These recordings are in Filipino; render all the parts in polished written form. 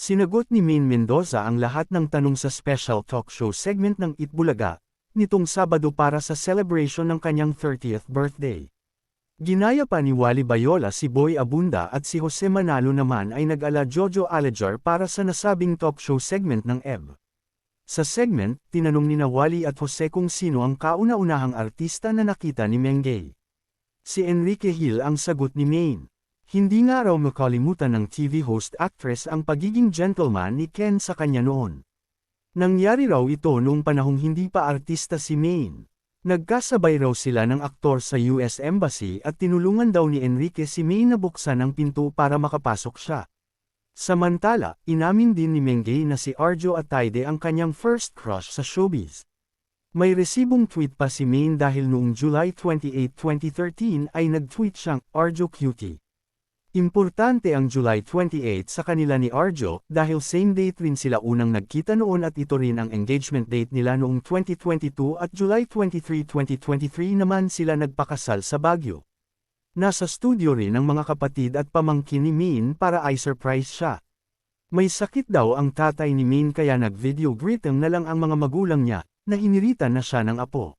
Sinagot ni Maine Mendoza ang lahat ng tanong sa special talk show segment ng Itbulaga, nitong Sabado para sa celebration ng kanyang 30th birthday. Ginaya pa ni Wally Bayola si Boy Abunda at si Jose Manalo naman ay nag-ala Jojo Alajar para sa nasabing talk show segment ng EB. Sa segment, tinanong nina Wally at Jose kung sino ang kauna-unahang artista na nakita ni Mengay. Si Enrique Hill ang sagot ni Maine. Hindi nga raw makalimutan ng TV host actress ang pagiging gentleman ni Ken sa kanya noon. Nangyari raw ito noong panahong hindi pa artista si Maine. Nagkasabay raw sila ng aktor sa US Embassy at tinulungan daw ni Enrique si Maine na buksan ang pinto para makapasok siya. Samantala, inamin din ni Mengay na si Arjo Ataide ang kanyang first crush sa showbiz. May resibong tweet pa si Maine dahil noong July 28, 2013 ay nag-tweet siyang, Arjo Cutie. Importante ang July 28 sa kanila ni Arjo dahil same date rin sila unang nagkita noon at ito rin ang engagement date nila noong 2022 at July 23, 2023 naman sila nagpakasal sa Baguio. Nasa studio rin ang mga kapatid at pamangkin ni Maine para i-surprise siya. May sakit daw ang tatay ni Maine kaya nag-video greeting na lang ang mga magulang niya, na hiniritan na siya ng apo.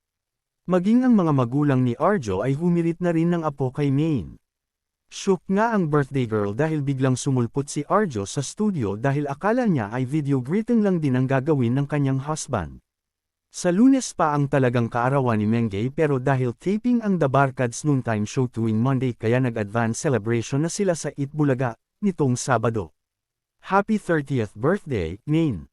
Maging ang mga magulang ni Arjo ay humirit na rin ng apo kay Maine. Shook nga ang birthday girl dahil biglang sumulpot si Arjo sa studio dahil akala niya ay video greeting lang din ang gagawin ng kanyang husband. Sa Lunes pa ang talagang kaarawan ni Mengay pero dahil taping ang The Barkads Noontime Show tuwing Monday kaya nag-advance celebration na sila sa Itbulaga, nitong Sabado. Happy 30th birthday, Maine!